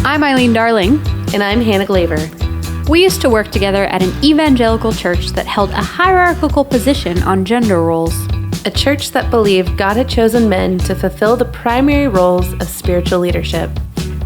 I'm Eileen Darling. And I'm Hannah Glaver. We used to work together at an evangelical church that held a hierarchical position on gender roles. A church that believed God had chosen men to fulfill the primary roles of spiritual leadership.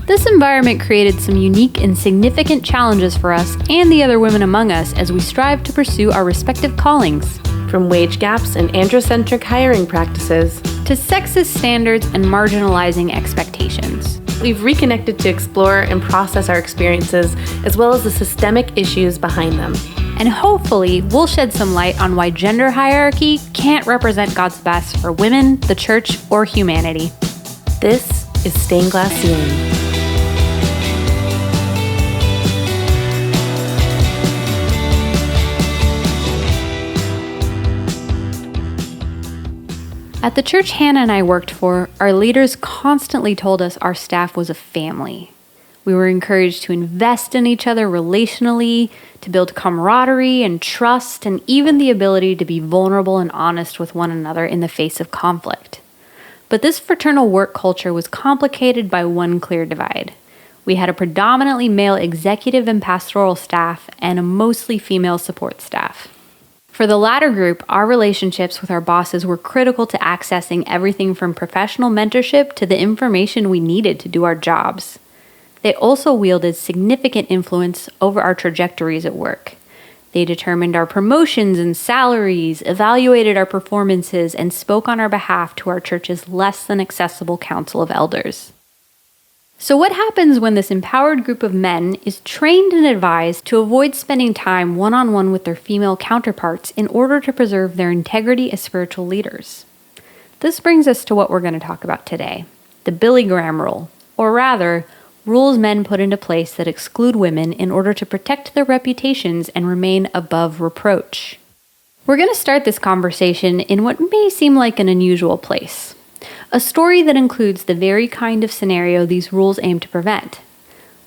This environment created some unique and significant challenges for us and the other women among us as we strive to pursue our respective callings. From wage gaps and androcentric hiring practices to sexist standards and marginalizing expectations. We've reconnected to explore and process our experiences, as well as the systemic issues behind them. And hopefully, we'll shed some light on why gender hierarchy can't represent God's best for women, the church, or humanity. This is Stained Glass Ceiling. At the church Hannah and I worked for, our leaders constantly told us our staff was a family. We were encouraged to invest in each other relationally, to build camaraderie and trust, and even the ability to be vulnerable and honest with one another in the face of conflict. But this fraternal work culture was complicated by one clear divide. We had a predominantly male executive and pastoral staff and a mostly female support staff. For the latter group, our relationships with our bosses were critical to accessing everything from professional mentorship to the information we needed to do our jobs. They also wielded significant influence over our trajectories at work. They determined our promotions and salaries, evaluated our performances, and spoke on our behalf to our church's less than accessible council of elders. So what happens when this empowered group of men is trained and advised to avoid spending time one-on-one with their female counterparts in order to preserve their integrity as spiritual leaders? This brings us to what we're going to talk about today, the Billy Graham rule, or rather, rules men put into place that exclude women in order to protect their reputations and remain above reproach. We're going to start this conversation in what may seem like an unusual place. A story that includes the very kind of scenario these rules aim to prevent.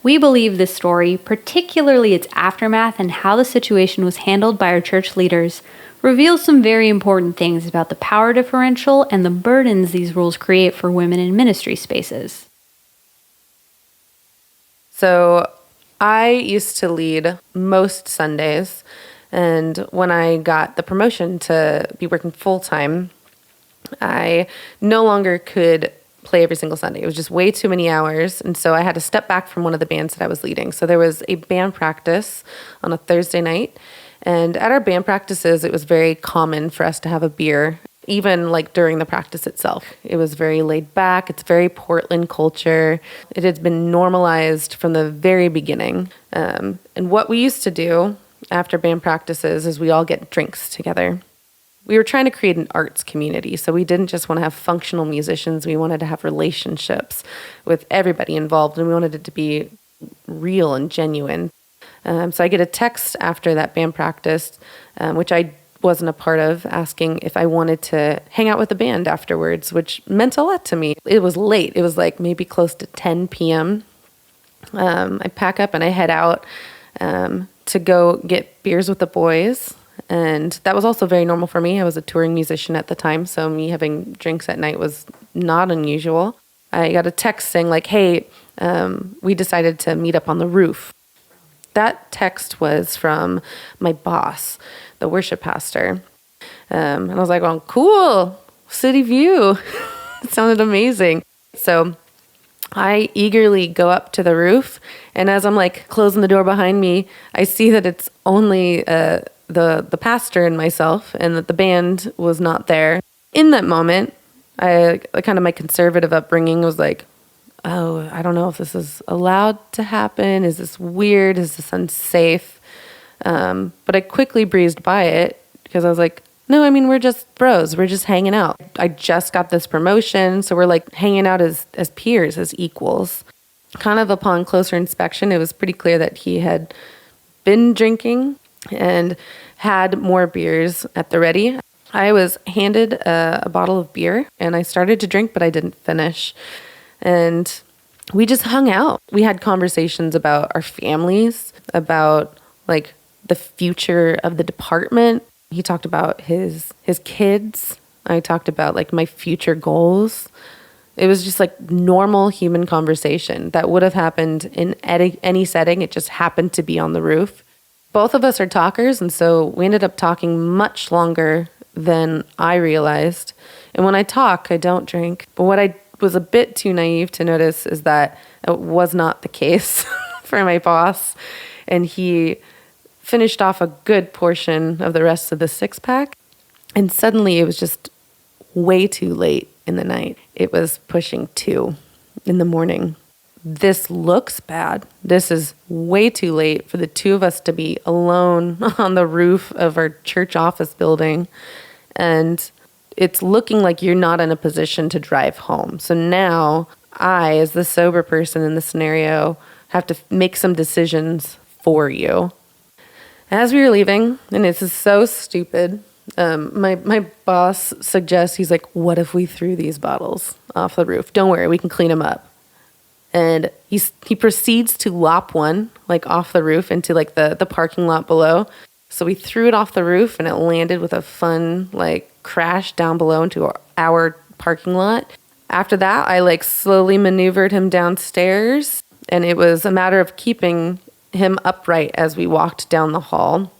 We believe this story, particularly its aftermath and how the situation was handled by our church leaders, reveals some very important things about the power differential and the burdens these rules create for women in ministry spaces. So I used to lead most Sundays, and when I got the promotion to be working full-time, I no longer could play every single Sunday. It was just way too many hours. And so I had to step back from one of the bands that I was leading. So there was a band practice on a Thursday night. And at our band practices, it was very common for us to have a beer, even like during the practice itself. It was very laid back. It's very Portland culture. It has been normalized from the very beginning. And what we used to do after band practices is we all get drinks together. We were trying to create an arts community, so we didn't just want to have functional musicians. We wanted to have relationships with everybody involved, and we wanted it to be real and genuine. So I get a text after that band practice, which I wasn't a part of, asking if I wanted to hang out with the band afterwards, which meant a lot to me. It was late. It was like maybe close to 10 p.m. I pack up and I head out to go get beers with the boys. And that was also very normal for me. I was a touring musician at the time, so me having drinks at night was not unusual. I got a text saying like, hey, we decided to meet up on the roof. That text was from my boss, the worship pastor. And I was like, well, cool, city view. It sounded amazing. So I eagerly go up to the roof, and as I'm like closing the door behind me, I see that it's only the pastor and myself, and that the band was not there. In that moment, I kind of my conservative upbringing was like, oh, I don't know if this is allowed to happen. Is this weird? Is this unsafe? But I quickly breezed by it because I was like, no, I mean, we're just bros. We're just hanging out. I just got this promotion, so we're like hanging out as peers, as equals. Kind of upon closer inspection, it was pretty clear that he had been drinking and had more beers at the ready. I was handed a bottle of beer, and I started to drink, but I didn't finish. And we just hung out. We had conversations about our families, about like the future of the department. He talked about his kids. I talked about like my future goals. It was just like normal human conversation that would have happened in any setting. It just happened to be on the roof. Both of us are talkers, and so we ended up talking much longer than I realized. And when I talk, I don't drink. But what I was a bit too naive to notice is that it was not the case for my boss. And he finished off a good portion of the rest of the 6-pack. And suddenly it was just way too late in the night. It was pushing 2 in the morning. This looks bad. This is way too late for the two of us to be alone on the roof of our church office building. And it's looking like you're not in a position to drive home. So now I, as the sober person in the scenario, have to make some decisions for you. As we were leaving, and this is so stupid, my boss suggests, he's like, what if we threw these bottles off the roof? Don't worry, we can clean them up. And he proceeds to lop one like off the roof into like the parking lot below. So we threw it off the roof and it landed with a fun like crash down below into our parking lot. After that, I like slowly maneuvered him downstairs, and it was a matter of keeping him upright as we walked down the hall.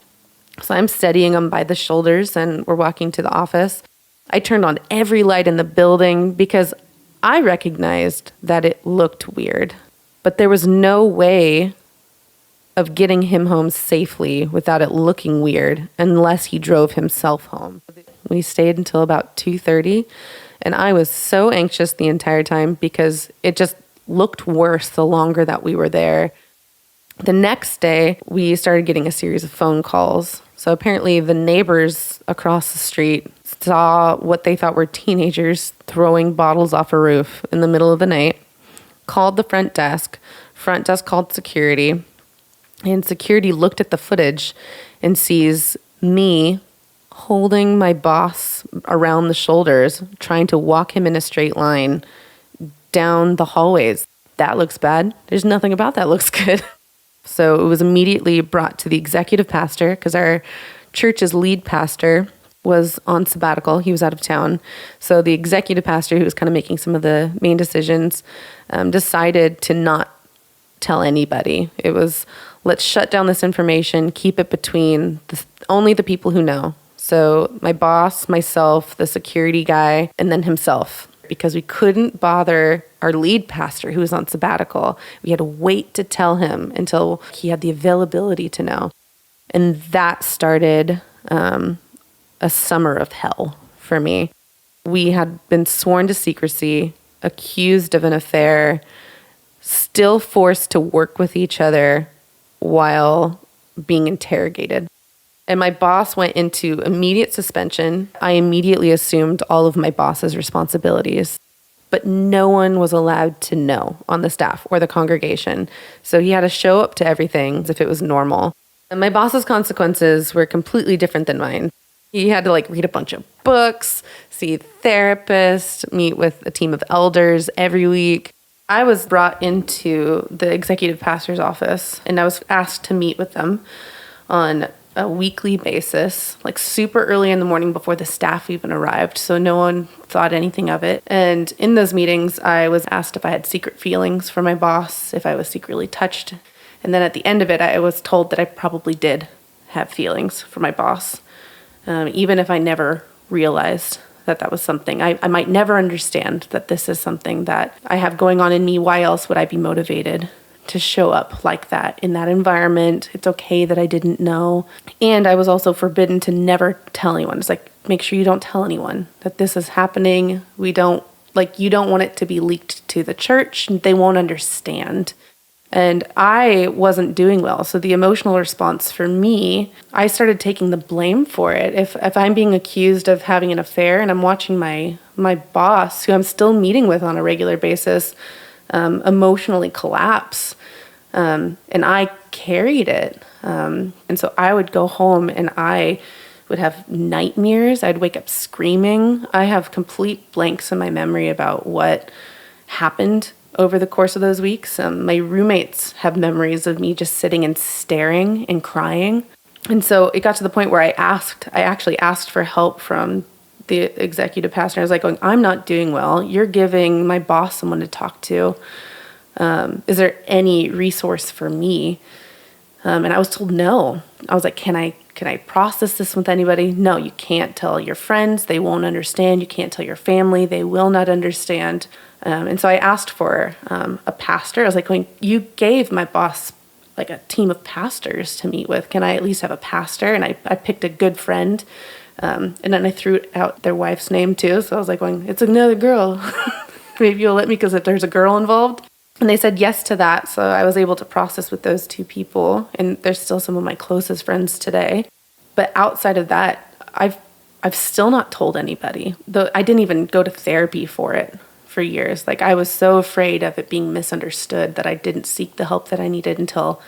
So I'm steadying him by the shoulders and we're walking to the office. I turned on every light in the building because I recognized that it looked weird, but there was no way of getting him home safely without it looking weird unless he drove himself home. We stayed until about 2:30, and I was so anxious the entire time because it just looked worse the longer that we were there. The next day, we started getting a series of phone calls. So apparently the neighbors across the street saw what they thought were teenagers throwing bottles off a roof in the middle of the night, called the front desk. Front desk called security, and security looked at the footage and sees me holding my boss around the shoulders, trying to walk him in a straight line down the hallways. That looks bad. There's nothing about that looks good. So it was immediately brought to the executive pastor because our church's lead pastor was on sabbatical. He was out of town. So the executive pastor, who was kind of making some of the main decisions, decided to not tell anybody. It was, let's shut down this information, keep it between only the people who know. So my boss, myself, the security guy, and then himself. Because we couldn't bother our lead pastor who was on sabbatical. We had to wait to tell him until he had the availability to know. And that started a summer of hell for me. We had been sworn to secrecy, accused of an affair, still forced to work with each other while being interrogated. And my boss went into immediate suspension. I immediately assumed all of my boss's responsibilities, but no one was allowed to know on the staff or the congregation. So he had to show up to everything as if it was normal. And my boss's consequences were completely different than mine. He had to read a bunch of books, see a therapist, meet with a team of elders every week. I was brought into the executive pastor's office and I was asked to meet with them on a weekly basis, super early in the morning before the staff even arrived. So no one thought anything of it. And in those meetings, I was asked if I had secret feelings for my boss, if I was secretly touched. And then at the end of it, I was told that I probably did have feelings for my boss, even if I never realized that was something. I might never understand that this is something that I have going on in me. Why else would I be motivated to show up like that in that environment? It's okay that I didn't know. And I was also forbidden to never tell anyone. It's make sure you don't tell anyone that this is happening. You don't want it to be leaked to the church. They won't understand. And I wasn't doing well. So the emotional response for me, I started taking the blame for it. If I'm being accused of having an affair and I'm watching my boss, who I'm still meeting with on a regular basis, emotionally collapse, and I carried it. And so I would go home and I would have nightmares. I'd wake up screaming. I have complete blanks in my memory about what happened over the course of those weeks. My roommates have memories of me just sitting and staring and crying. And so it got to the point where I actually asked for help from the executive pastor. I was like going, I'm not doing well. You're giving my boss someone to talk to. Is there any resource for me? And I was told no. I was like, can I process this with anybody? No, you can't tell your friends. They won't understand. You can't tell your family. They will not understand. And so I asked for a pastor. I was like, you gave my boss like a team of pastors to meet with. Can I at least have a pastor? And I picked a good friend. And then I threw out their wife's name too. So I was like it's another girl. Maybe you'll let me because if there's a girl involved. And they said yes to that. So I was able to process with those two people. And they're still some of my closest friends today. But outside of that, I've still not told anybody. Though I didn't even go to therapy for it for years. Like I was so afraid of it being misunderstood that I didn't seek the help that I needed until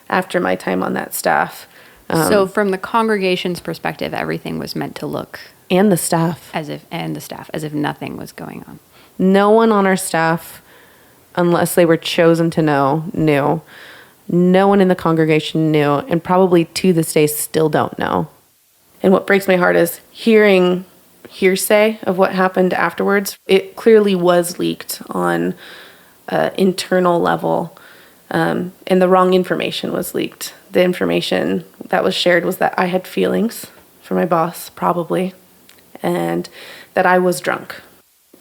after my time on that staff. So from the congregation's perspective, everything was meant to look and the staff as if nothing was going on. No one on our staff, unless they were chosen to know, knew. No one in the congregation knew, and probably to this day still don't know. And what breaks my heart is hearing hearsay of what happened afterwards. It clearly was leaked on an internal level, and the wrong information was leaked. The information that was shared was that I had feelings for my boss, probably, and that I was drunk.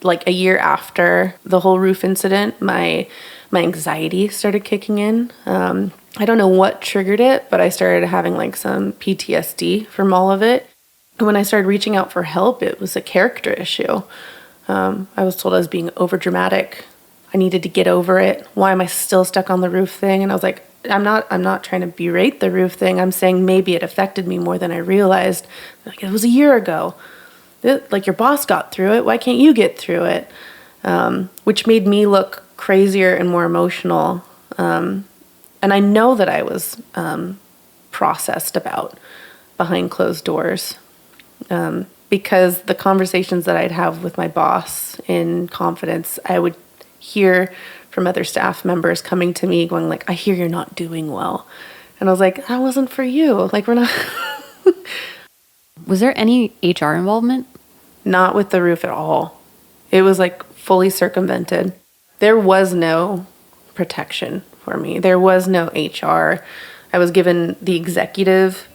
Like a year after the whole roof incident, my anxiety started kicking in. I don't know what triggered it, but I started having like some PTSD from all of it. And when I started reaching out for help, it was a character issue. I was told I was being overdramatic. I needed to get over it. Why am I still stuck on the roof thing? And I was like, I'm not trying to berate the roof thing. I'm saying maybe it affected me more than I realized. Like it was a year ago. Like your boss got through it. Why can't you get through it? Which made me look crazier and more emotional. And I know that I was processed about behind closed doors. Because the conversations that I'd have with my boss in confidence, I would hear from other staff members coming to me going like, I hear you're not doing well. And I was like, that wasn't for you. Like we're not. Was there any HR involvement? Not with the roof at all. It was like fully circumvented. There was no protection for me. There was no HR. I was given the executive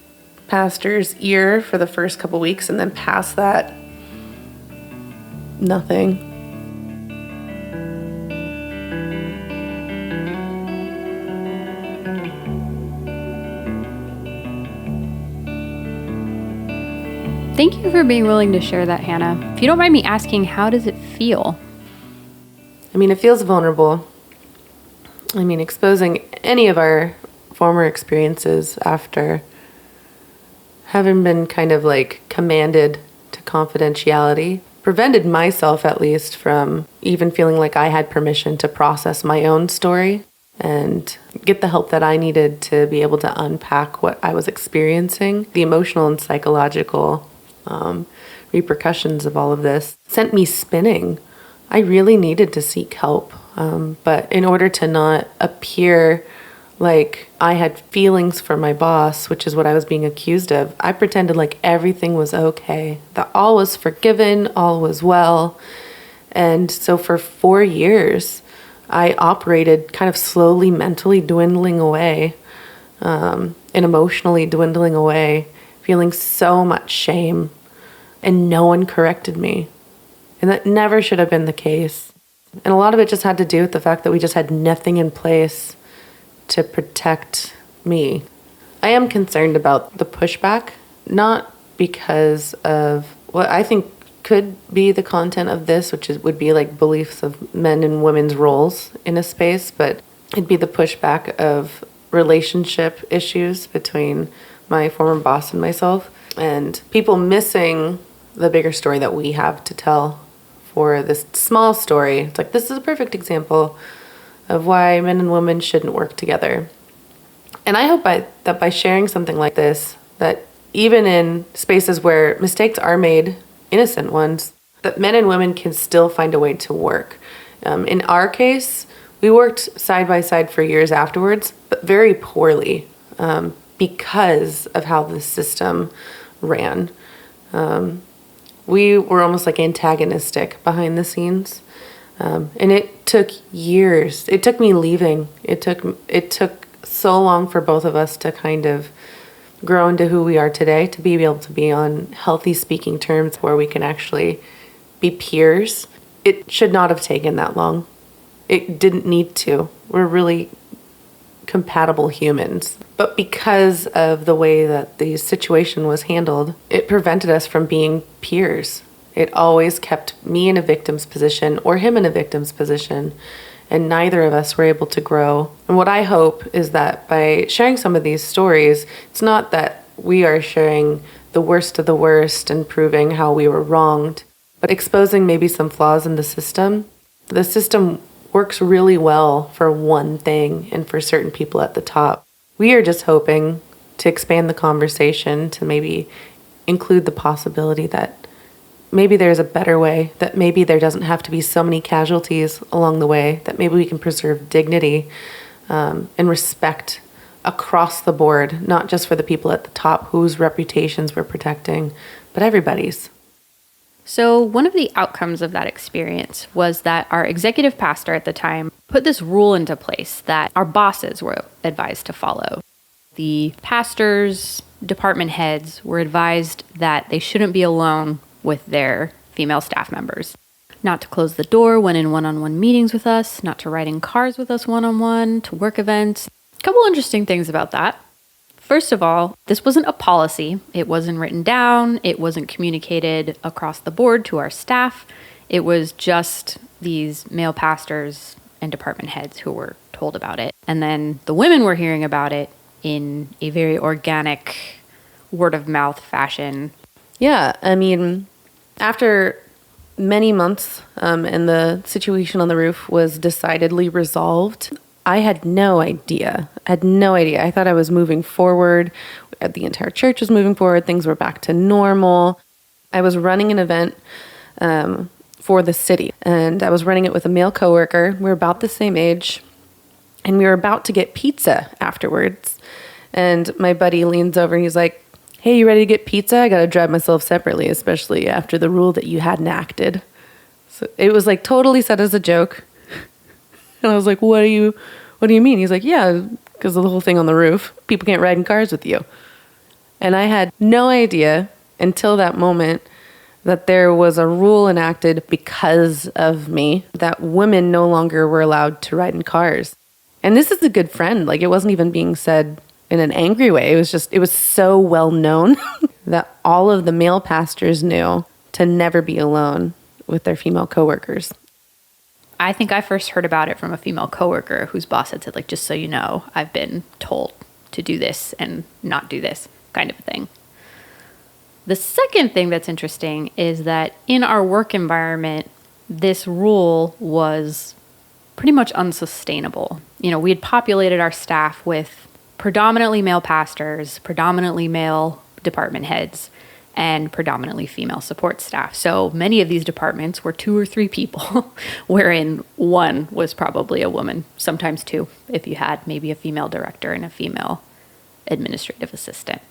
pastor's ear for the first couple weeks, and then past that, nothing. Thank you for being willing to share that, Hannah. If you don't mind me asking, how does it feel? I mean, it feels vulnerable. I mean, exposing any of our former experiences after having been kind of like commanded to confidentiality prevented myself, at least, from even feeling like I had permission to process my own story and get the help that I needed to be able to unpack what I was experiencing. The emotional and psychological repercussions of all of this sent me spinning. I really needed to seek help. But in order to not appear like I had feelings for my boss, which is what I was being accused of, I pretended like everything was okay, that all was forgiven, all was well. And so for 4 years, I operated kind of slowly, mentally dwindling away, and emotionally dwindling away, feeling so much shame, and no one corrected me. And that never should have been the case. And a lot of it just had to do with the fact that we just had nothing in place to protect me. I am concerned about the pushback, not because of what I think could be the content of this, which would be like beliefs of men and women's roles in a space, but it'd be the pushback of relationship issues between my former boss and myself, and people missing the bigger story that we have to tell for this small story. It's like, this is a perfect example of why men and women shouldn't work together. And I hope that by sharing something like this, that even in spaces where mistakes are made, innocent ones, that men and women can still find a way to work. In our case, we worked side by side for years afterwards, but very poorly. because of how the system ran. We were almost like antagonistic behind the scenes. And it took years. It took me leaving. It took so long for both of us to kind of grow into who we are today, to be able to be on healthy speaking terms where we can actually be peers. It should not have taken that long. It didn't need to. We're really compatible humans. But because of the way that the situation was handled, it prevented us from being peers. It always kept me in a victim's position or him in a victim's position, and neither of us were able to grow. And what I hope is that by sharing some of these stories, it's not that we are sharing the worst of the worst and proving how we were wronged, but exposing maybe some flaws in the system. The system works really well for one thing and for certain people at the top. We are just hoping to expand the conversation to maybe include the possibility that maybe there's a better way, that maybe there doesn't have to be so many casualties along the way, that maybe we can preserve dignity and respect across the board, not just for the people at the top whose reputations we're protecting, but everybody's. So one of the outcomes of that experience was that our executive pastor at the time put this rule into place that our bosses were advised to follow. The pastors, department heads were advised that they shouldn't be alone with their female staff members. Not to close the door when in one-on-one meetings with us, not to ride in cars with us one-on-one, to work events. A couple interesting things about that. First of all, this wasn't a policy. It wasn't written down. It wasn't communicated across the board to our staff. It was just these male pastors and department heads who were told about it. And then the women were hearing about it in a very organic, word-of-mouth fashion. Yeah, I mean, after many months and the situation on the roof was decidedly resolved, I had no idea. I thought I was moving forward. The entire church was moving forward. Things were back to normal. I was running an event for the city, and I was running it with a male coworker. We were about the same age, and we were about to get pizza afterwards. And my buddy leans over and he's like, "Hey, you ready to get pizza? I got to drive myself separately, especially after the rule that you hadn't acted." So it was like totally said as a joke. And I was like, what do you mean? He's like, "Yeah, because of the whole thing on the roof. People can't ride in cars with you." And I had no idea until that moment that there was a rule enacted because of me that women no longer were allowed to ride in cars. And this is a good friend. Like, it wasn't even being said in an angry way. It was so well known that all of the male pastors knew to never be alone with their female coworkers. I think I first heard about it from a female coworker whose boss had said, like, "Just so you know, I've been told to do this and not do this," kind of a thing. The second thing that's interesting is that in our work environment, this rule was pretty much unsustainable. You know, we had populated our staff with predominantly male pastors, predominantly male department heads, and predominantly female support staff. So many of these departments were 2 or 3 people, wherein one was probably a woman, sometimes 2, if you had maybe a female director and a female administrative assistant.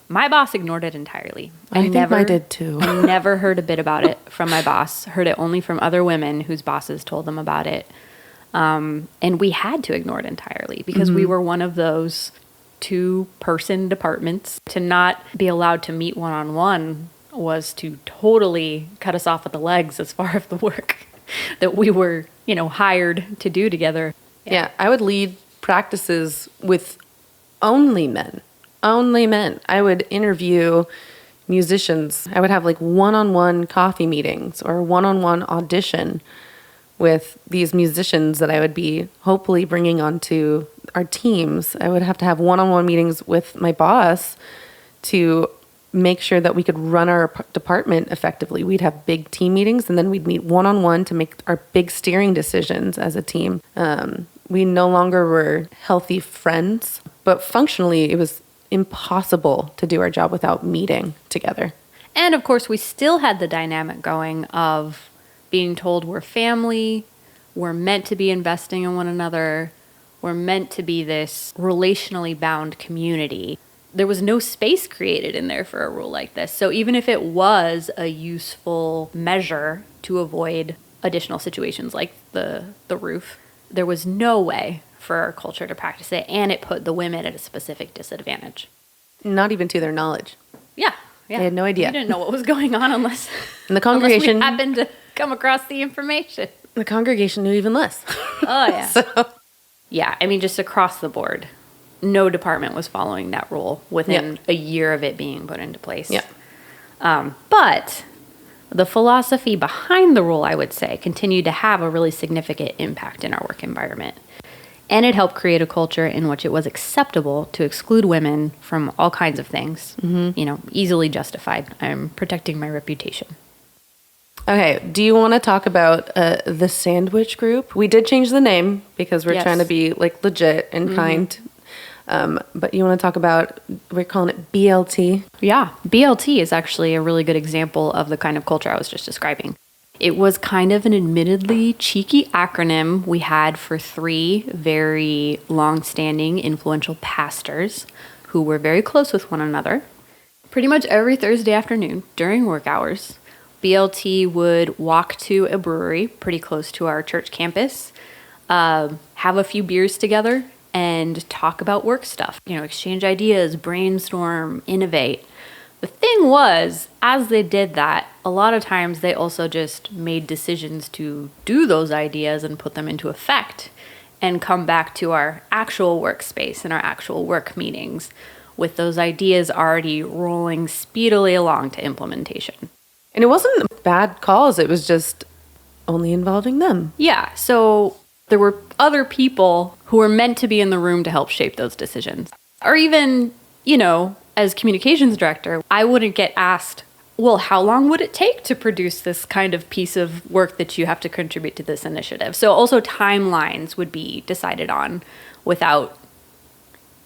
My boss ignored it entirely. I think I did too. I never heard a bit about it from my boss. Heard it only from other women whose bosses told them about it. And we had to ignore it entirely because we were one of those 2-person departments. To not be allowed to meet one-on-one was to totally cut us off at the legs as far as the work that we were, hired to do together. Yeah, I would lead practices with only men. Only men. I would interview musicians. I would have like one-on-one coffee meetings or one-on-one audition with these musicians that I would be hopefully bringing onto our teams. I would have to have one-on-one meetings with my boss to make sure that we could run our department effectively. We'd have big team meetings, and then we'd meet one-on-one to make our big steering decisions as a team. We no longer were healthy friends, but functionally it was impossible to do our job without meeting together. And of course, we still had the dynamic going of being told we're family, we're meant to be investing in one another, we're meant to be this relationally bound community. there was no space created in there for a rule like this. So even if it was a useful measure to avoid additional situations like the roof, there was no way for our culture to practice it, and it put the women at a specific disadvantage. Not even to their knowledge. Yeah. They had no idea. We didn't know what was going on unless, And the congregation unless we happened to come across the information. The congregation knew even less. Oh, yeah. So. Yeah, I mean, just across the board, no department was following that rule within a year of it being put into place. Yeah. But the philosophy behind the rule, I would say, continued to have a really significant impact in our work environment. And it helped create a culture in which it was acceptable to exclude women from all kinds of things. You know, easily justified. I'm protecting my reputation. Okay, do you want to talk about the sandwich group? We did change the name because we're trying to be like legit and kind. But you want to talk about, we're calling it BLT. Yeah, BLT is actually a really good example of the kind of culture I was just describing. It was kind of an admittedly cheeky acronym we had for 3 very long-standing, influential pastors who were very close with one another. Pretty much every Thursday afternoon during work hours, BLT would walk to a brewery pretty close to our church campus, have a few beers together, and talk about work stuff. You know, exchange ideas, brainstorm, innovate. The thing was, as they did that, a lot of times they also just made decisions to do those ideas and put them into effect and come back to our actual workspace and our actual work meetings with those ideas already rolling speedily along to implementation. And it wasn't bad calls. It was just only involving them. Yeah. So there were other people who were meant to be in the room to help shape those decisions. Or even, you know, as communications director, I wouldn't get asked, well, how long would it take to produce this kind of piece of work that you have to contribute to this initiative? So also timelines would be decided on without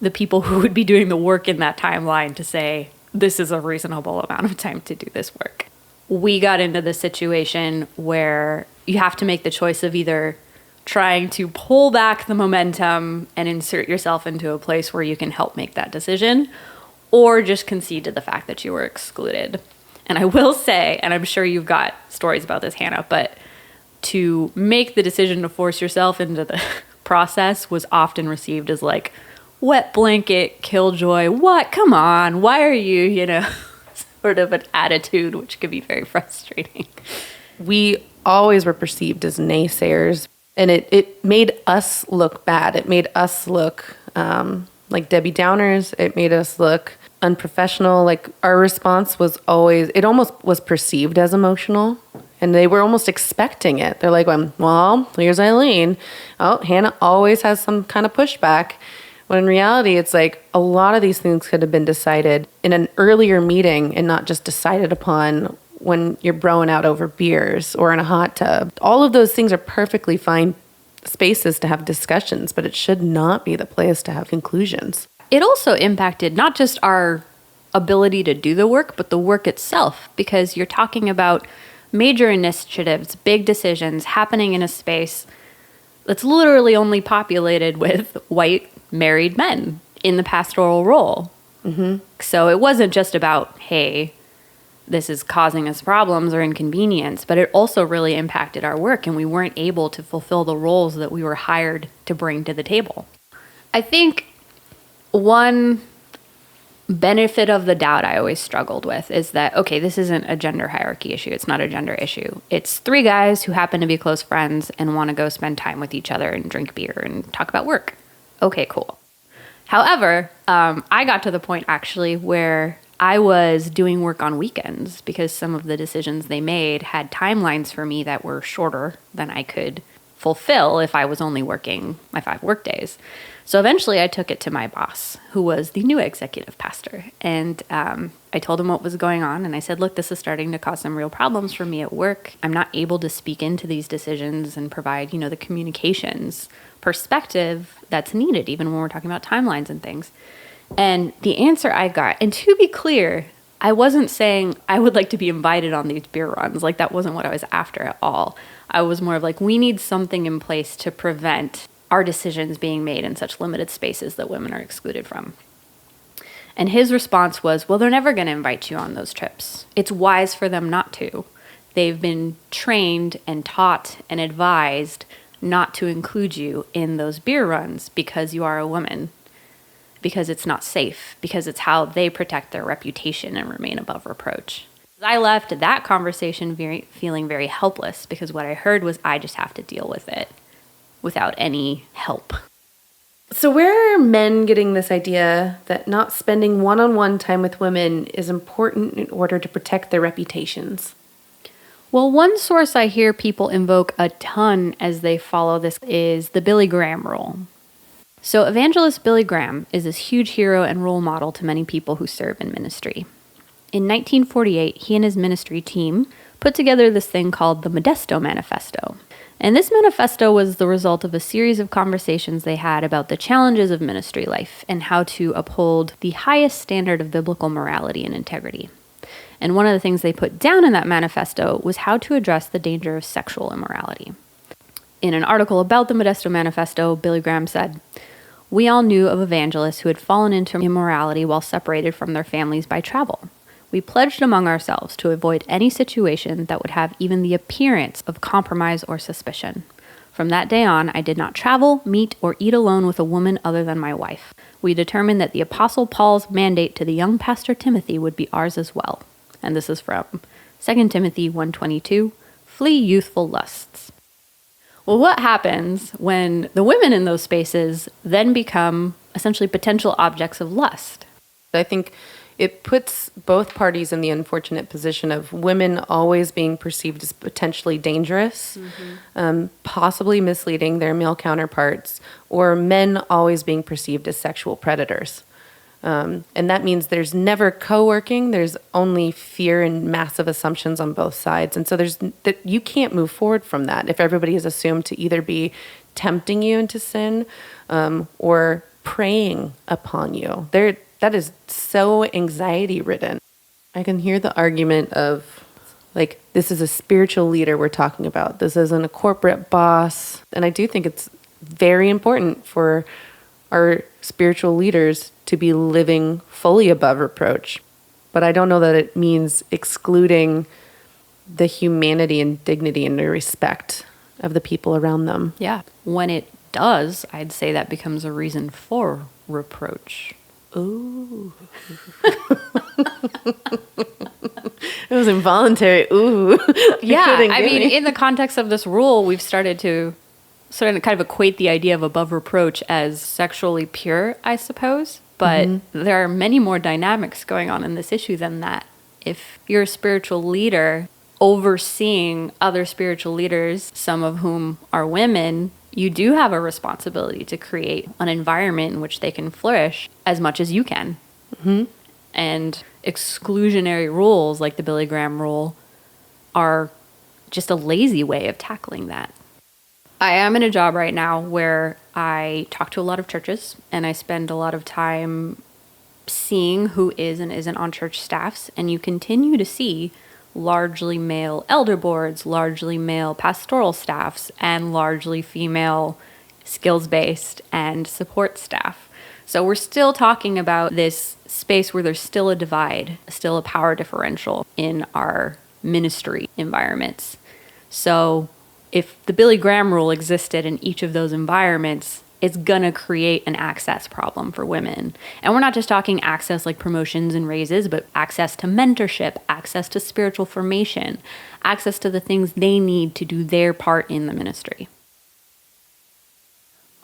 the people who would be doing the work in that timeline to say, this is a reasonable amount of time to do this work. We got into the situation where you have to make the choice of either trying to pull back the momentum and insert yourself into a place where you can help make that decision, or just concede to the fact that you were excluded. And I will say, and I'm sure you've got stories about this, Hannah, but to make the decision to force yourself into the process was often received as like, wet blanket, killjoy, what? Come on, why are you, you know, sort of an attitude, which could be very frustrating. We always were perceived as naysayers, and it made us look bad. It made us look like Debbie Downers. It made us look unprofessional. Like our response was always, it almost was perceived as emotional, and they were almost expecting it. They're like, well, here's Ailin. Oh, Hannah always has some kind of pushback. When in reality, it's like a lot of these things could have been decided in an earlier meeting and not just decided upon when you're broing out over beers or in a hot tub. All of those things are perfectly fine spaces to have discussions, but it should not be the place to have conclusions. It also impacted not just our ability to do the work, but the work itself, because you're talking about major initiatives, big decisions happening in a space that's literally only populated with white married men in the pastoral role. So it wasn't just about, hey, this is causing us problems or inconvenience, but it also really impacted our work, and we weren't able to fulfill the roles that we were hired to bring to the table. I think one benefit of the doubt I always struggled with is that, okay, this isn't a gender hierarchy issue. It's not a gender issue. It's 3 guys who happen to be close friends and want to go spend time with each other and drink beer and talk about work. Okay, cool. However, I got to the point actually where I was doing work on weekends because some of the decisions they made had timelines for me that were shorter than I could fulfill if I was only working my 5 work days. So eventually I took it to my boss, who was the new executive pastor. And I told him what was going on. And I said, look, this is starting to cause some real problems for me at work. I'm not able to speak into these decisions and provide, you know, the communications perspective that's needed, even when we're talking about timelines and things. And the answer I got, and to be clear, I wasn't saying I would like to be invited on these beer runs. Like, that wasn't what I was after at all. I was more of like, we need something in place to prevent our decisions being made in such limited spaces that women are excluded from. And his response was, well, they're never going to invite you on those trips. It's wise for them not to. They've been trained and taught and advised not to include you in those beer runs because you are a woman, because it's not safe, because it's how they protect their reputation and remain above reproach. I left that conversation feeling very helpless because what I heard was I just have to deal with it without any help. So where are men getting this idea that not spending one-on-one time with women is important in order to protect their reputations? Well, one source I hear people invoke a ton as they follow this is the Billy Graham rule. So evangelist Billy Graham is this huge hero and role model to many people who serve in ministry. In 1948, he and his ministry team put together this thing called the Modesto Manifesto. And this manifesto was the result of a series of conversations they had about the challenges of ministry life and how to uphold the highest standard of biblical morality and integrity. And one of the things they put down in that manifesto was how to address the danger of sexual immorality. In an article about the Modesto Manifesto, Billy Graham said, "We all knew of evangelists who had fallen into immorality while separated from their families by travel. We pledged among ourselves to avoid any situation that would have even the appearance of compromise or suspicion. From that day on, I did not travel, meet, or eat alone with a woman other than my wife. We determined that the Apostle Paul's mandate to the young pastor Timothy would be ours as well." And this is from 2 Timothy 1:22, "Flee youthful lusts." Well, what happens when the women in those spaces then become essentially potential objects of lust? I think it puts both parties in the unfortunate position of women always being perceived as potentially dangerous, possibly misleading their male counterparts, or men always being perceived as sexual predators. And that means there's never co-working. There's only fear and massive assumptions on both sides. And so you can't move forward from that if everybody is assumed to either be tempting you into sin or preying upon you. That is so anxiety-ridden. I can hear the argument of, like, this is a spiritual leader we're talking about. This isn't a corporate boss. And I do think it's very important for our spiritual leaders to be living fully above reproach. But I don't know that it means excluding the humanity and dignity and the respect of the people around them. Yeah. When it does, I'd say that becomes a reason for reproach. Ooh. It was involuntary. Ooh. Yeah. I mean, in the context of this rule, we've started to sort of kind of equate the idea of above reproach as sexually pure, I suppose. But there are many more dynamics going on in this issue than that. If you're a spiritual leader overseeing other spiritual leaders, some of whom are women, you do have a responsibility to create an environment in which they can flourish as much as you can. And exclusionary rules like the Billy Graham rule are just a lazy way of tackling that. I am in a job right now where I talk to a lot of churches and I spend a lot of time seeing who is and isn't on church staffs, and you continue to see largely male elder boards, largely male pastoral staffs, and largely female skills-based and support staff. So we're still talking about this space where there's still a divide, still a power differential in our ministry environments. So if the Billy Graham rule existed in each of those environments, it's going to create an access problem for women. And we're not just talking access like promotions and raises, but access to mentorship, access to spiritual formation, access to the things they need to do their part in the ministry.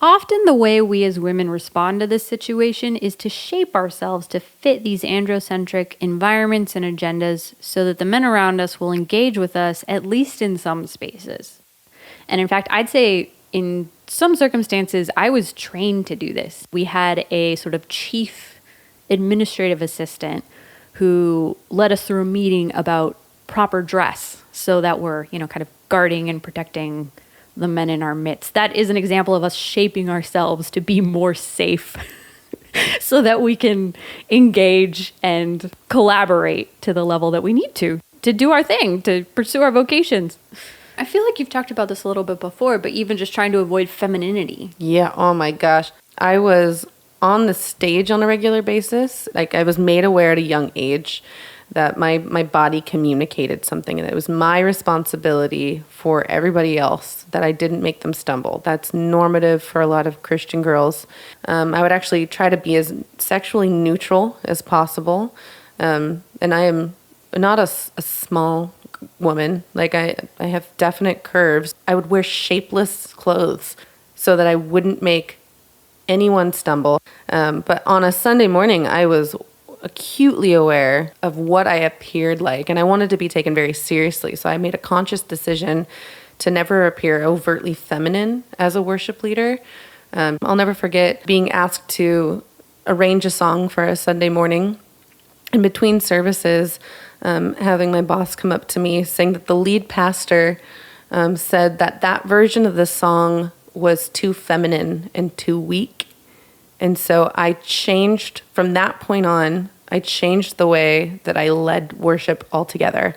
Often the way we as women respond to this situation is to shape ourselves to fit these androcentric environments and agendas so that the men around us will engage with us, at least in some spaces. And in fact, I'd say in some circumstances, I was trained to do this. We had a sort of chief administrative assistant who led us through a meeting about proper dress so that we're, kind of guarding and protecting the men in our midst. That is an example of us shaping ourselves to be more safe so that we can engage and collaborate to the level that we need to do our thing, to pursue our vocations. I feel like you've talked about this a little bit before, but even just trying to avoid femininity. Yeah, oh my gosh. I was on the stage on a regular basis. Like, I was made aware at a young age that my body communicated something, and it was my responsibility for everybody else that I didn't make them stumble. That's normative for a lot of Christian girls. I would actually try to be as sexually neutral as possible. And I am not a small woman. Like, I have definite curves. I would wear shapeless clothes so that I wouldn't make anyone stumble. But on a Sunday morning, I was acutely aware of what I appeared like, and I wanted to be taken very seriously. So I made a conscious decision to never appear overtly feminine as a worship leader. I'll never forget being asked to arrange a song for a Sunday morning. In between services, having my boss come up to me saying that the lead pastor said that version of the song was too feminine and too weak. And so I changed from that point on. I changed the way that I led worship altogether.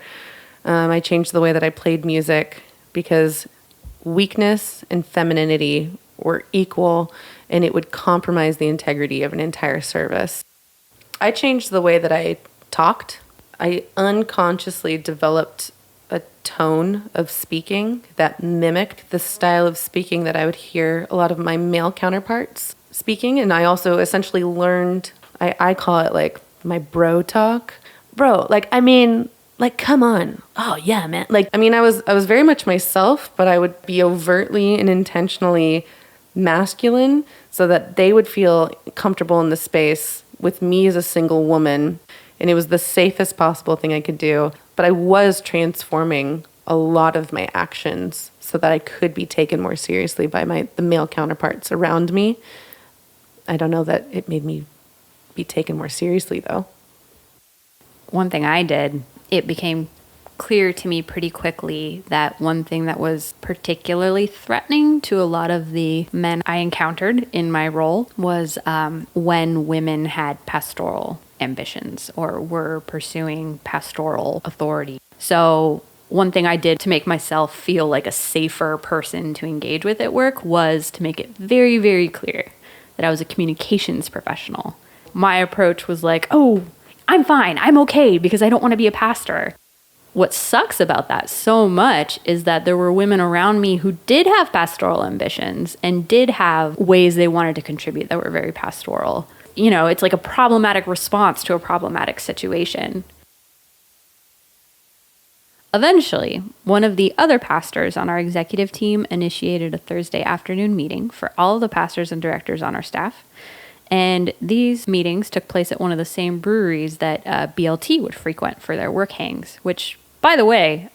I changed the way that I played music because weakness and femininity were equal, and it would compromise the integrity of an entire service. I changed the way that I talked. I unconsciously developed a tone of speaking that mimicked the style of speaking that I would hear a lot of my male counterparts speaking. And I also essentially learned, I call it like my bro talk. Bro, like, I mean, like, come on. Oh yeah, man. Like, I mean, I was very much myself, but I would be overtly and intentionally masculine so that they would feel comfortable in the space with me as a single woman. And it was the safest possible thing I could do. But I was transforming a lot of my actions so that I could be taken more seriously by the male counterparts around me. I don't know that it made me be taken more seriously, though. One thing I did, it became clear to me pretty quickly that one thing that was particularly threatening to a lot of the men I encountered in my role was when women had pastoral ambitions or were pursuing pastoral authority. So one thing I did to make myself feel like a safer person to engage with at work was to make it very, very clear that I was a communications professional. My approach was like, oh, I'm fine, I'm okay, because I don't want to be a pastor. What sucks about that so much is that there were women around me who did have pastoral ambitions and did have ways they wanted to contribute that were very pastoral. You know, it's like a problematic response to a problematic situation. Eventually, one of the other pastors on our executive team initiated a Thursday afternoon meeting for all of the pastors and directors on our staff. And these meetings took place at one of the same breweries that BLT would frequent for their work hangs, which, by the way,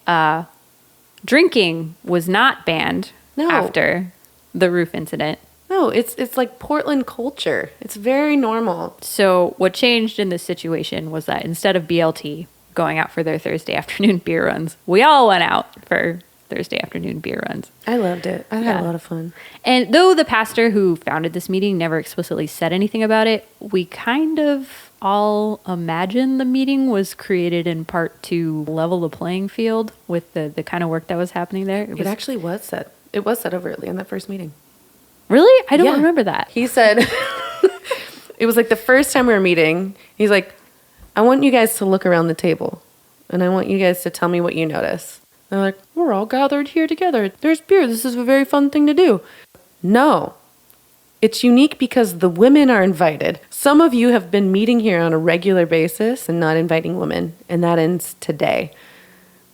drinking was not banned after the roof incident. No, it's like Portland culture. It's very normal. So what changed in this situation was that instead of BLT going out for their Thursday afternoon beer runs, we all went out for Thursday afternoon beer runs. I loved it. I had a lot of fun. And though the pastor who founded this meeting never explicitly said anything about it, we kind of all imagine the meeting was created in part to level the playing field with the kind of work that was happening there. It actually was said. It was said overtly in that first meeting. Really? I don't remember that. He said, it was like the first time we were meeting, he's like, I want you guys to look around the table, and I want you guys to tell me what you notice. They're like, we're all gathered here together. There's beer. This is a very fun thing to do. No. It's unique because the women are invited. Some of you have been meeting here on a regular basis and not inviting women, and that ends today.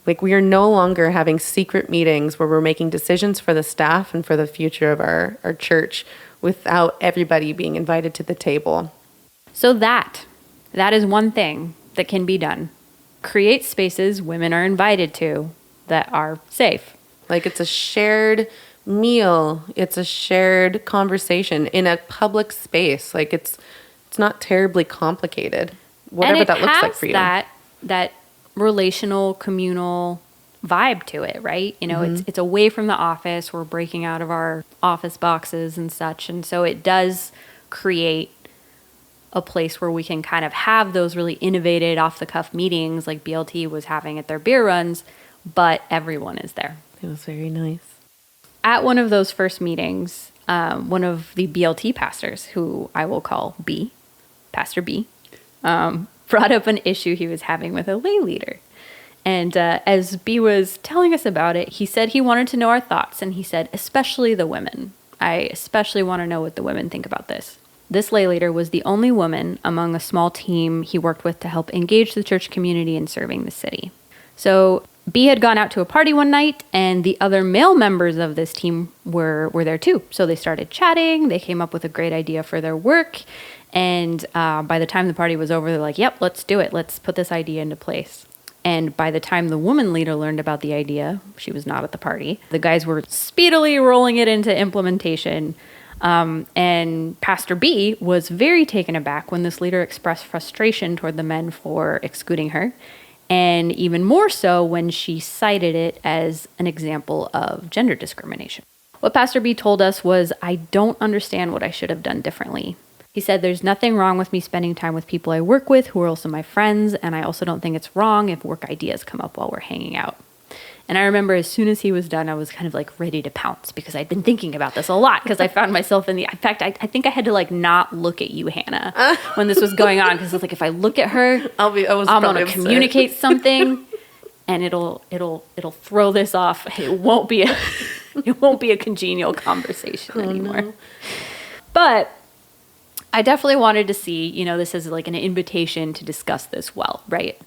Like, we are no longer having secret meetings where we're making decisions for the staff and for the future of our church without everybody being invited to the table. So that is one thing that can be done. Create spaces women are invited to that are safe. Like, it's a shared meal. It's a shared conversation in a public space. Like, it's not terribly complicated. Whatever that looks like for you. That relational, communal vibe to it, right? You know, it's away from the office. We're breaking out of our office boxes and such. And so it does create a place where we can kind of have those really innovative off-the-cuff meetings like BLT was having at their beer runs, but everyone is there. It was very nice. At one of those first meetings, one of the BLT pastors, who I will call B, Pastor B, brought up an issue he was having with a lay leader. And as B was telling us about it, he said he wanted to know our thoughts. And he said, especially the women. I especially want to know what the women think about this. This lay leader was the only woman among a small team he worked with to help engage the church community in serving the city. So B had gone out to a party one night, and the other male members of this team were there too. So they started chatting. They came up with a great idea for their work. And by the time the party was over, they're like, yep, let's do it. Let's put this idea into place. And by the time the woman leader learned about the idea, she was not at the party, the guys were speedily rolling it into implementation. And Pastor B was very taken aback when this leader expressed frustration toward the men for excluding her. And even more so when she cited it as an example of gender discrimination. What Pastor B told us was, I don't understand what I should have done differently. He said, there's nothing wrong with me spending time with people I work with who are also my friends, and I also don't think it's wrong if work ideas come up while we're hanging out. And I remember as soon as he was done, I was kind of like ready to pounce because I'd been thinking about this a lot because I found myself in fact, I think I had to like not look at you, Hannah, when this was going on, because it's like if I look at her, I'm going to communicate something and it'll throw this off. It won't be a congenial conversation anymore. No. But I definitely wanted to see, this is like an invitation to discuss this well, right?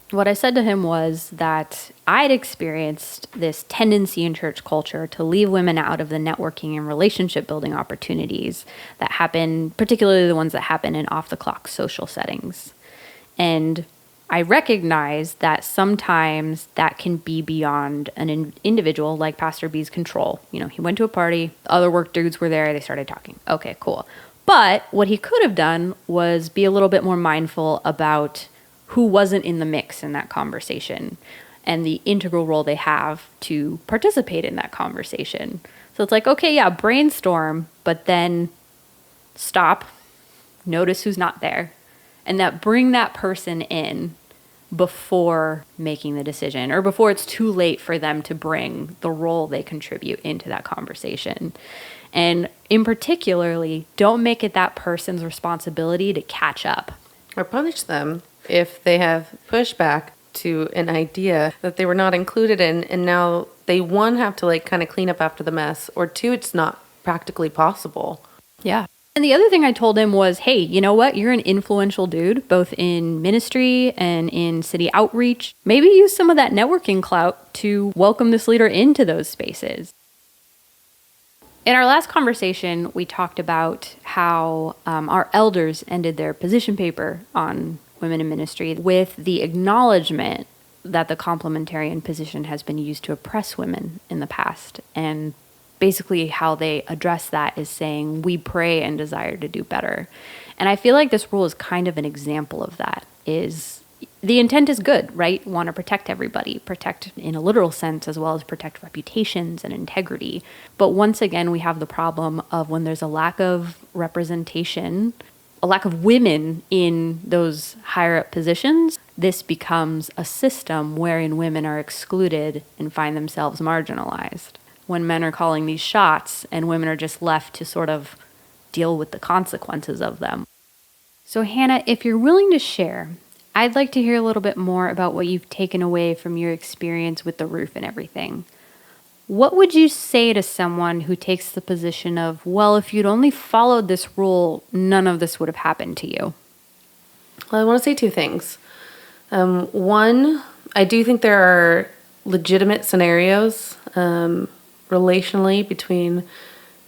What I said to him was that I'd experienced this tendency in church culture to leave women out of the networking and relationship building opportunities that happen, particularly the ones that happen in off-the-clock social settings. And I recognize that sometimes that can be beyond an individual like Pastor B's control. He went to a party, other work dudes were there, they started talking. Okay, cool. But what he could have done was be a little bit more mindful about who wasn't in the mix in that conversation and the integral role they have to participate in that conversation. So it's like, okay, yeah, brainstorm, but then stop, notice who's not there, and bring that person in before making the decision or before it's too late for them to bring the role they contribute into that conversation. And in particularly, don't make it that person's responsibility to catch up. Or punish them if they have pushback to an idea that they were not included in, and now they, one, have to like kind of clean up after the mess, or two, it's not practically possible. Yeah. And the other thing I told him was, hey, you know what? You're an influential dude, both in ministry and in city outreach. Maybe use some of that networking clout to welcome this leader into those spaces. In our last conversation, we talked about how our elders ended their position paper on women in ministry with the acknowledgement that the complementarian position has been used to oppress women in the past. And basically how they address that is saying, we pray and desire to do better. And I feel like this rule is kind of an example of that. Is the intent is good, right? Want to protect everybody, protect in a literal sense, as well as protect reputations and integrity. But once again, we have the problem of when there's a lack of representation, a lack of women in those higher up positions, this becomes a system wherein women are excluded and find themselves marginalized. When men are calling these shots and women are just left to sort of deal with the consequences of them. So Hannah, if you're willing to share, I'd like to hear a little bit more about what you've taken away from your experience with the roof and everything. What would you say to someone who takes the position of, well, if you'd only followed this rule, none of this would have happened to you? Well, I want to say two things. One, I do think there are legitimate scenarios relationally between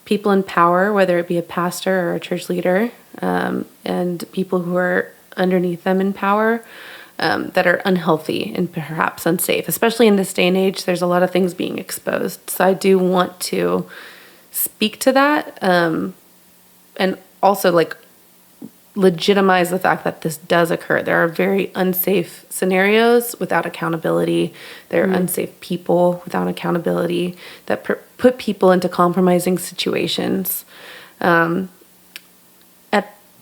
people in power, whether it be a pastor or a church leader, and people who are underneath them in power, that are unhealthy and perhaps unsafe. Especially in this day and age, there's a lot of things being exposed. So I do want to speak to that, and also like legitimize the fact that this does occur. There are very unsafe scenarios without accountability. There are unsafe people without accountability that put people into compromising situations. At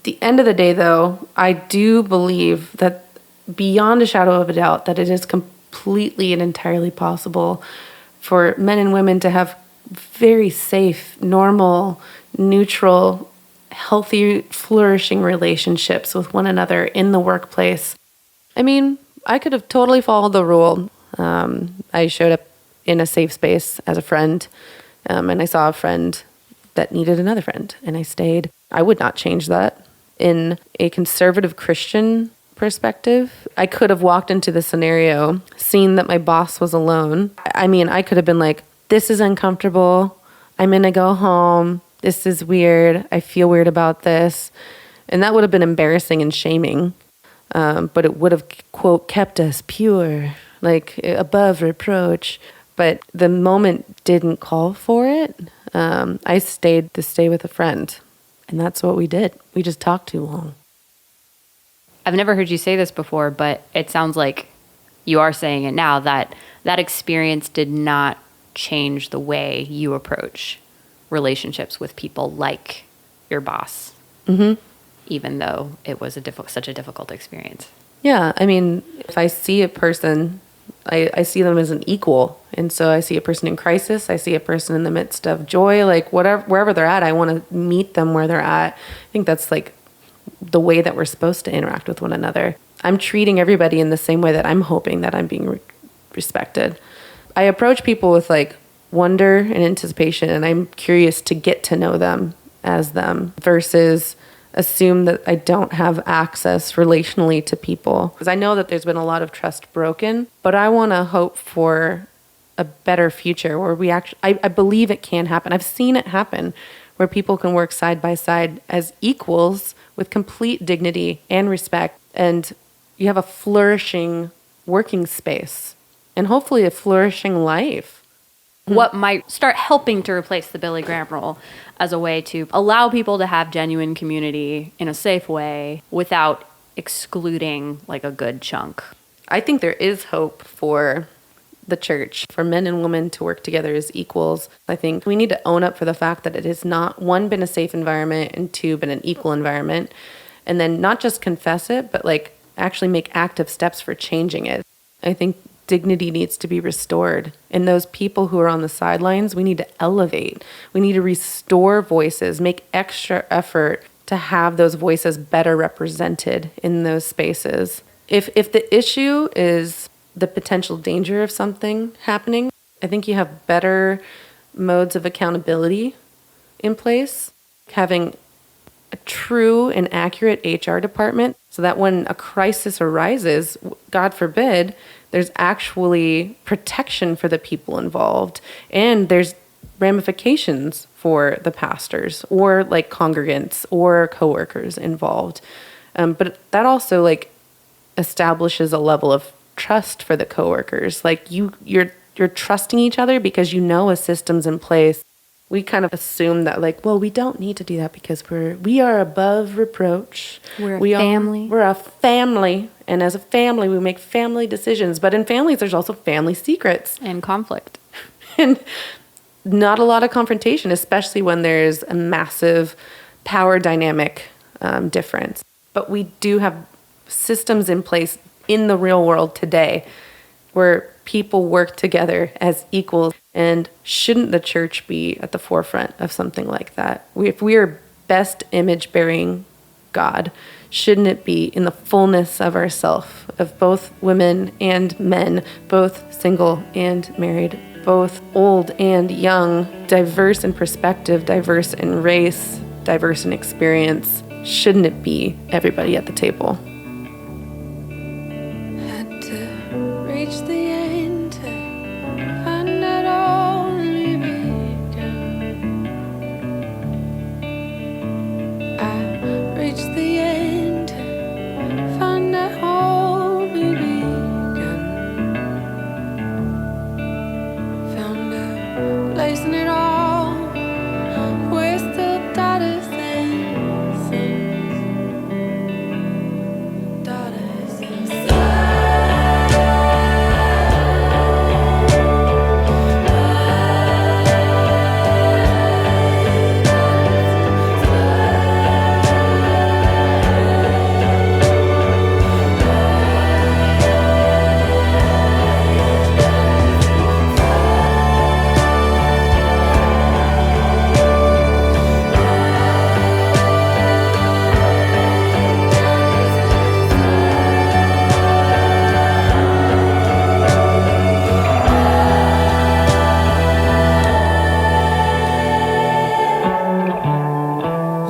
the end of the day, though, I do believe that beyond a shadow of a doubt that it is completely and entirely possible for men and women to have very safe, normal, neutral, healthy, flourishing relationships with one another in the workplace. I mean, I could have totally followed the rule. I showed up in a safe space as a friend, and I saw a friend that needed another friend, and I stayed. I would not change that. In a conservative Christian perspective, I could have walked into the scenario, seen that my boss was alone. I mean, I could have been like, this is uncomfortable. I'm going to go home. This is weird. I feel weird about this. And that would have been embarrassing and shaming. But it would have, quote, kept us pure, like above reproach. But the moment didn't call for it. I stayed to stay with a friend. And that's what we did. We just talked too long. I've never heard you say this before, but it sounds like you are saying it now, that that experience did not change the way you approach relationships with people like your boss, even though it was such a difficult experience. Yeah, I mean, if I see a person, I see them as an equal. And so I see a person in crisis. I see a person in the midst of joy, like wherever they're at, I want to meet them where they're at. I think that's like the way that we're supposed to interact with one another. I'm treating everybody in the same way that I'm hoping that I'm being respected. I approach people with like wonder and anticipation, and I'm curious to get to know them as them versus assume that I don't have access relationally to people. Because I know that there's been a lot of trust broken, but I want to hope for a better future where we actually, I believe it can happen. I've seen it happen where people can work side by side as equals with complete dignity and respect, and you have a flourishing working space and hopefully a flourishing life. What might start helping to replace the Billy Graham rule as a way to allow people to have genuine community in a safe way without excluding like a good chunk? I think there is hope for the church, for men and women to work together as equals. I think we need to own up for the fact that it has not, one, been a safe environment, and two, been an equal environment. And then not just confess it, but like actually make active steps for changing it. I think dignity needs to be restored. And those people who are on the sidelines, we need to elevate. We need to restore voices, make extra effort to have those voices better represented in those spaces. If the issue is the potential danger of something happening, I think you have better modes of accountability in place. Having a true and accurate HR department so that when a crisis arises, God forbid, there's actually protection for the people involved, and there's ramifications for the pastors or like congregants or coworkers involved. But that also like establishes a level of trust for the coworkers. Like you're trusting each other because you know a system's in place. We kind of assume that like, well, we don't need to do that because we are above reproach. We're a family. We're a family. And as a family, we make family decisions. But in families, there's also family secrets. And conflict. And not a lot of confrontation, especially when there's a massive power dynamic difference. But we do have systems in place in the real world today where people work together as equals. And shouldn't the church be at the forefront of something like that? If we are best image bearing God, shouldn't it be in the fullness of ourself, of both women and men, both single and married, both old and young, diverse in perspective, diverse in race, diverse in experience? Shouldn't it be everybody at the table? Had to reach the end to find out only begun. I reached the end to find out only begun. Found a place in it all where still daughters and sons, daughters and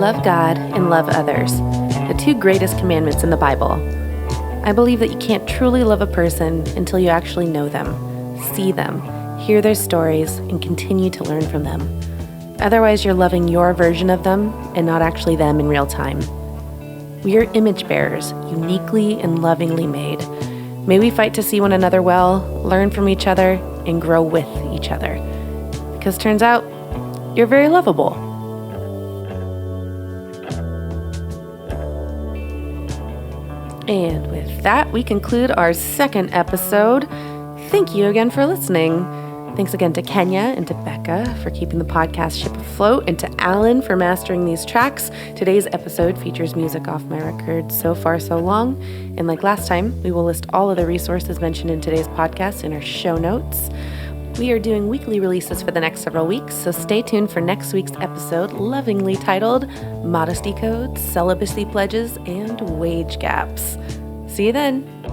Love God and love others, the two greatest commandments in the Bible. I believe that you can't truly love a person until you actually know them, see them, hear their stories, and continue to learn from them. Otherwise, you're loving your version of them and not actually them in real time. We are image bearers, uniquely and lovingly made. May we fight to see one another well, learn from each other, and grow with each other. Because turns out, you're very lovable. And with that, we conclude our second episode. Thank you again for listening. Thanks again to Kenya and to Becca for keeping the podcast ship afloat, and to Ailin for mastering these tracks. Today's episode features music off my record, So Far So Long. And like last time, we will list all of the resources mentioned in today's podcast in our show notes. We are doing weekly releases for the next several weeks, so stay tuned for next week's episode, lovingly titled Modesty Codes, Celibacy Pledges, and Wage Gaps. See you then.